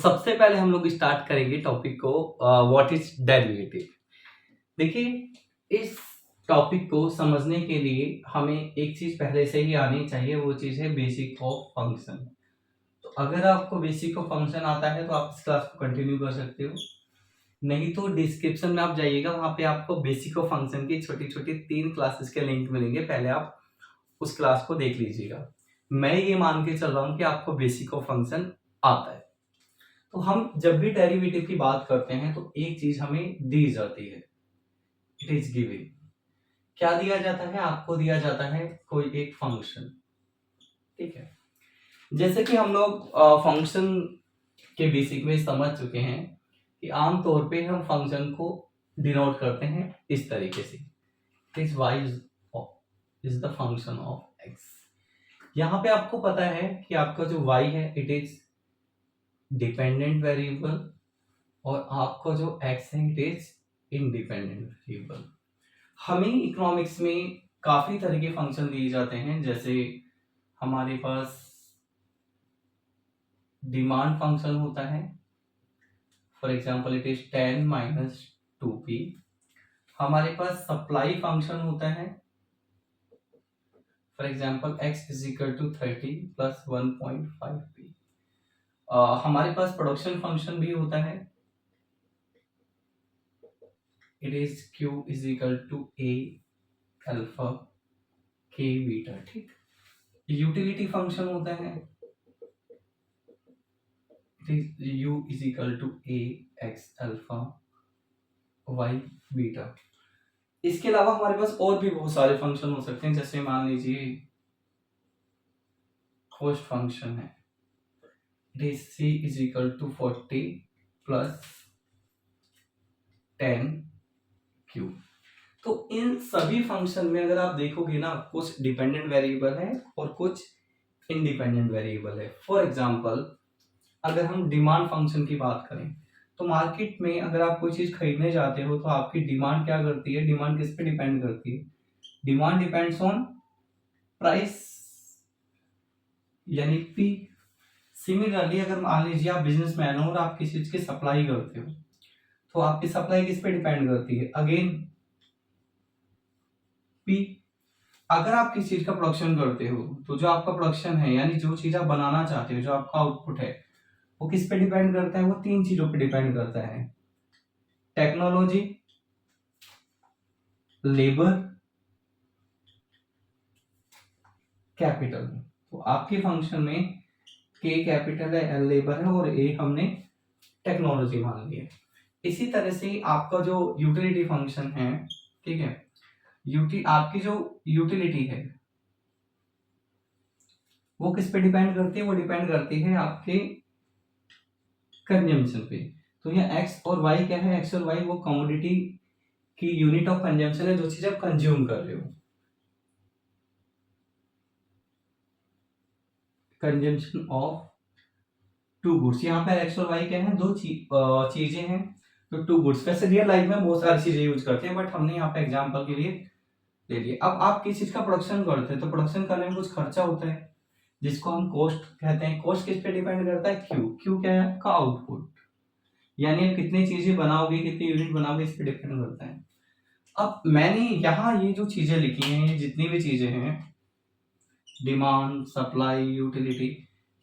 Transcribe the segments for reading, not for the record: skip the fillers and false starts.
सबसे पहले हम लोग स्टार्ट करेंगे टॉपिक को व्हाट इज डेरिवेटिव। देखिए, इस टॉपिक को समझने के लिए हमें एक चीज पहले से ही आनी चाहिए, वो चीज है बेसिक ऑफ फंक्शन। तो अगर आपको बेसिक ऑफ फंक्शन आता है तो आप इस क्लास को कंटिन्यू कर सकते हो, नहीं तो डिस्क्रिप्शन में आप जाइएगा, वहां पे आपको बेसिक ऑफ फंक्शन की छोटी छोटी 3 क्लासेस के लिंक मिलेंगे। पहले आप उस क्लास को देख लीजिएगा। मैं ये मान के चल रहा हूँ कि आपको बेसिक ऑफ फंक्शन आता है। तो हम जब भी डेरिवेटिव की बात करते हैं तो एक चीज हमें दी जाती है, इट इज गिवन। क्या दिया जाता है? आपको दिया जाता है कोई एक फंक्शन, ठीक है। जैसे कि हम लोग फंक्शन के बेसिक में समझ चुके हैं कि आमतौर पे हम फंक्शन को डिनोट करते हैं इस तरीके से, is y is the function of x। यहाँ पे आपको पता है कि आपका जो y है इट इज डिपेंडेंट वेरिएबल और आपका जो x है इट इज इंडिपेंडेंट वेरिएबल। हमें इकोनॉमिक्स में काफी तरह के फंक्शन दिए जाते हैं, जैसे हमारे पास डिमांड फंक्शन होता है, for example it is 10 minus 2p। हमारे पास सप्लाई फंक्शन होता है, for example x is equal to 30 plus 1.5p। हमारे पास प्रोडक्शन फंक्शन भी होता है, it is q is equal to a alpha k beta, ठीक। यूटिलिटी फंक्शन होता है, it is u is equal to a x alpha y beta. इसके अलावा हमारे पास और भी बहुत सारे फंक्शन हो सकते हैं, जैसे मान लीजिए कॉस्ट फंक्शन है, it is c is equal to 40 plus 10q। तो इन सभी फंक्शन में अगर आप देखोगे ना, कुछ डिपेंडेंट वेरिएबल है और कुछ इंडिपेंडेंट वेरिएबल है। फॉर एग्जांपल अगर हम डिमांड फंक्शन की बात करें तो मार्केट में अगर आप कोई चीज खरीदने जाते हो तो आपकी डिमांड क्या करती है? डिमांड किस पे डिपेंड करती है? डिमांड डिपेंड्स ऑन प्राइस, यानी पी। सिमिलरली अगर मान लीजिए आप बिजनेसमैन हो और आप किसी चीज की सप्लाई करते हो तो आपकी सप्लाई किस पे डिपेंड करती है? Again P. अगर आप किसी चीज का प्रोडक्शन करते हो तो जो आपका प्रोडक्शन है, यानी जो चीज आप बनाना चाहते हो, जो आपका आउटपुट है, वो किस पे डिपेंड करता है? वो 3 चीजों पे डिपेंड करता है, टेक्नोलॉजी, लेबर, कैपिटल। तो आपके फंक्शन में के कैपिटल है, एल लेबर है और ए हमने टेक्नोलॉजी मान ली है। इसी तरह से आपका जो यूटिलिटी फंक्शन है, ठीक है, आपकी जो यूटिलिटी है वो किस पे डिपेंड करती है? वो डिपेंड करती है आपके कंजम्पशन पे। तो यहाँ एक्स और वाई क्या है? एक्स और वाई वो कमोडिटी की यूनिट ऑफ कंजम्पशन है, जो चीज आप कंज्यूम कर रहे हो। कंजम्पशन ऑफ टू गुड्स, यहाँ पे एक्स और वाई क्या है? दो चीजें हैं, तो टू गुड्स। वैसे रियल लाइफ में बहुत सारी चीजें यूज करते हैं, बट हमने यहाँ पे एग्जांपल के लिए ले लिए। अब आप किसी चीज का प्रोडक्शन करते हैं तो प्रोडक्शन करने में कुछ खर्चा होता है, जिसको हम कॉस्ट कहते हैं। कॉस्ट किस पे डिपेंड करता है? क्यू। क्यू क्या है? आपका आउटपुट, यानी आप कितनी चीजें बनाओगे, कितनी यूनिट बनाओगे, इस पे डिपेंड करता है। अब मैंने यहाँ ये जो चीजें लिखी हैं, ये जितनी भी चीजें हैं, डिमांड, सप्लाई, यूटिलिटी,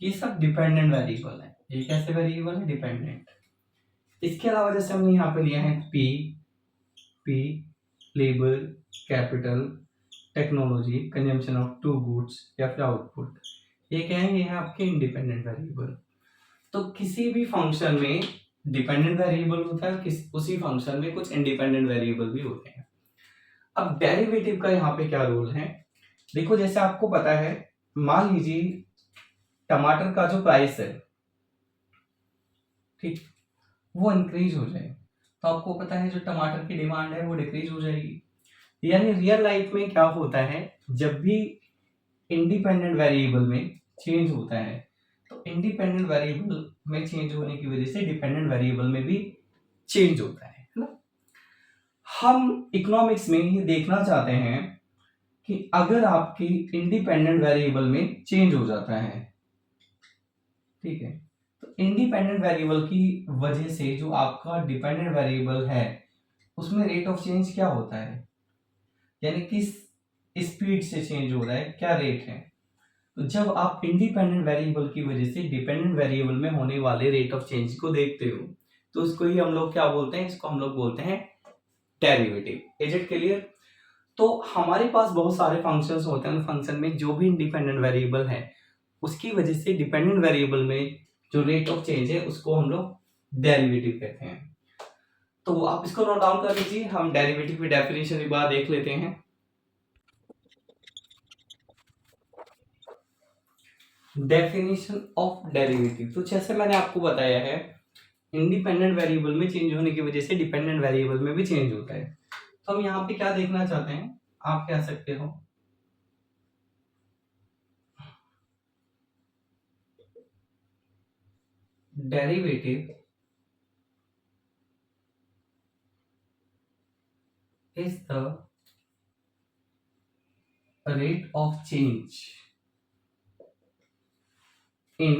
ये सब डिपेंडेंट वेरिएबल है। ये कैसे वेरिएबल है? डिपेंडेंट। इसके अलावा जैसे हमने यहाँ पे लिया है P labour, capital, technology, consumption of two goods या फिर आउटपुट, ये क्या है? ये है आपके इंडिपेंडेंट वेरिएबल। तो किसी भी फंक्शन में डिपेंडेंट वेरिएबल होता है, उसी फंक्शन में कुछ इंडिपेंडेंट वेरिएबल भी होते हैं। अब डेरिवेटिव का यहाँ पे क्या रोल है? देखो, जैसे आपको पता है, मान लीजिए टमाटर का जो प्राइस है, ठीक, वो इंक्रीज हो जाए तो आपको पता है जो टमाटर की डिमांड है वो डिक्रीज हो जाएगी। यानी रियल लाइफ में क्या होता है, जब भी इंडिपेंडेंट वेरिएबल में चेंज होता है तो इंडिपेंडेंट वेरिएबल में चेंज होने की वजह से डिपेंडेंट वेरिएबल में भी चेंज होता है ना। हम इकोनॉमिक्स में ये देखना चाहते हैं कि अगर आपकी इंडिपेंडेंट वेरिएबल में चेंज हो जाता है, ठीक है, तो इंडिपेंडेंट वेरिएबल की वजह से जो आपका डिपेंडेंट वेरिएबल है उसमें रेट ऑफ चेंज क्या होता है, यानी किस स्पीड से चेंज हो रहा है, क्या रेट है। तो जब आप इंडिपेंडेंट वेरिएबल की वजह से डिपेंडेंट वेरिएबल में होने वाले रेट ऑफ चेंज को देखते हो तो उसको ही हम लोग क्या बोलते हैं, इसको हम लोग बोलते हैं डेरिवेटिव। Is it clear? तो हमारे पास बहुत सारे फंक्शंस होते हैं, उन फंक्शन में जो भी इंडिपेंडेंट वेरिएबल है उसकी वजह से डिपेंडेंट वेरिएबल में जो रेट ऑफ चेंज है उसको हम लोग डेरिवेटिव कहते हैं। तो आप इसको नोट डाउन कर लीजिए, हम डेरिवेटिव की डेफिनेशन एक बार देख लेते हैं। डेफिनेशन ऑफ डेरिवेटिव, तो जैसे मैंने आपको बताया है इंडिपेंडेंट वेरिएबल में चेंज होने की वजह से डिपेंडेंट वेरिएबल में भी चेंज होता है। तो हम यहाँ पे क्या देखना चाहते हैं, आप कह सकते हो derivative is the rate of change in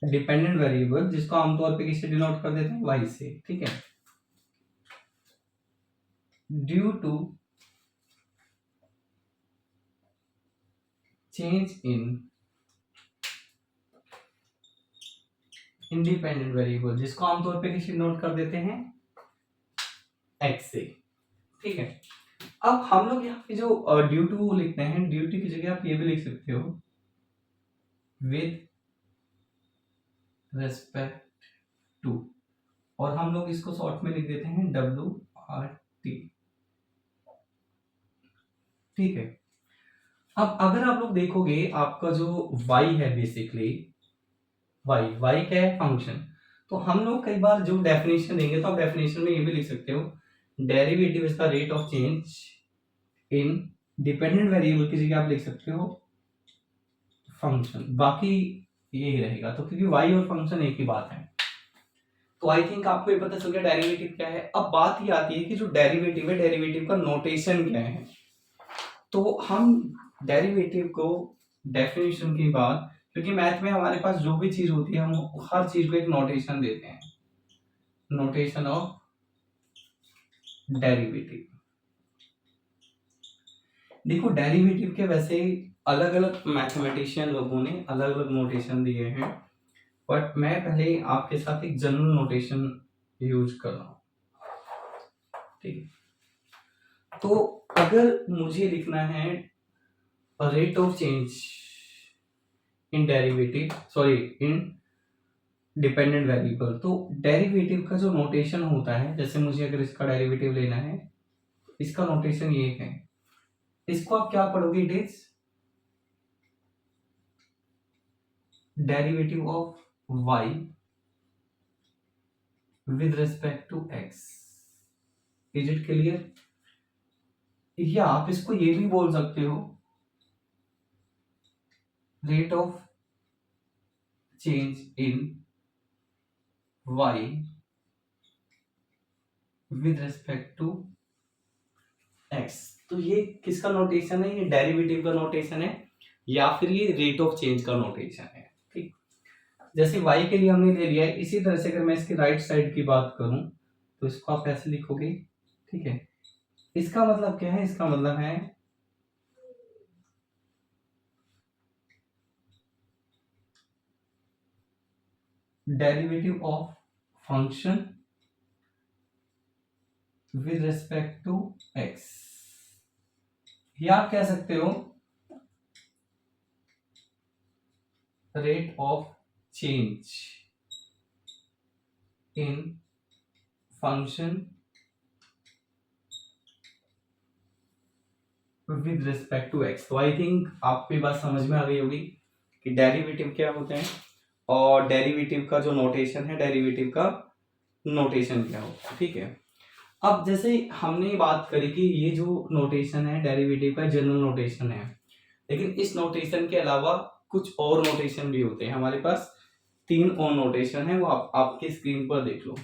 dependent variable, जिसको आमतौर पे किससे डिनोट कर देते हैं, y से, ठीक है। Due to change in independent variable, जिसको आमतौर पे किससे डिनोट कर देते हैं, x से, ठीक है। अब हम लोग यहाँ पे जो ड्यू टू लिखते हैं, ड्यू टू की जगह आप ये भी लिख सकते हो विद रेस्पेक्ट टू, और हम लोग इसको शॉर्ट में लिख देते हैं WRT, ठीक है। अब अगर आप लोग देखोगे आपका जो y है, बेसिकली y क्या है, फंक्शन। तो हम लोग कई बार जो डेफिनेशन देंगे तो आप डेफिनेशन में ये भी लिख सकते हो derivative is the rate of change in dependent variable की जगह आप लिख सकते हो फंक्शन, बाकी यही रहेगा। तो क्योंकि y और फंक्शन एक ही बात है, तो आई थिंक आपको ये पता चल गया डेरिवेटिव क्या है। अब बात ये आती है कि जो डेरिवेटिव है, डेरिवेटिव का नोटेशन क्या है। तो हम डेरिवेटिव को डेफिनेशन की बात, क्योंकि मैथ में हमारे पास जो भी चीज होती है हम हर चीज को एक नोटेशन देते हैं, नोटेशन ऑफ डेरिवेटिव। देखो डेरिवेटिव के वैसे अलग अलग मैथमेटिशियन लोगों ने अलग अलग नोटेशन दिए हैं, बट मैं पहले आपके साथ एक जनरल नोटेशन यूज कर रहा हूँ, ठीक है। तो अगर मुझे लिखना है rate of change in derivative, sorry in dependent variable, तो डेरिवेटिव का जो नोटेशन होता है, जैसे मुझे अगर इसका डेरिवेटिव लेना है, इसका नोटेशन ये है, इसको आप क्या पढ़ोगे, it is derivative of y with respect to x। Is it clear? या आप इसको ये भी बोल सकते हो rate of change in y with respect to x। तो ये किसका नोटेशन है, ये डेरिवेटिव का नोटेशन है या फिर ये रेट ऑफ चेंज का नोटेशन है, ठीक। जैसे y के लिए हमने ले लिया है, इसी तरह से अगर मैं इसकी राइट साइड की बात करूं तो इसको आप ऐसे लिखोगे, ठीक है। इसका मतलब क्या है, इसका मतलब है derivative of function with respect to x, या आप कह सकते हो rate of change in function with respect to x। तो आई थिंक आपको ये बात समझ में आ गई होगी कि डेरिवेटिव क्या होते हैं और डेरिवेटिव का जो नोटेशन है, डेरिवेटिव का नोटेशन क्या होता है, ठीक है। अब जैसे हमने बात करी कि ये जो नोटेशन है डेरिवेटिव का जनरल नोटेशन है, लेकिन इस नोटेशन के अलावा कुछ और नोटेशन भी होते हैं। हमारे पास 3 और नोटेशन है, वो आपकी स्क्रीन पर देख लो।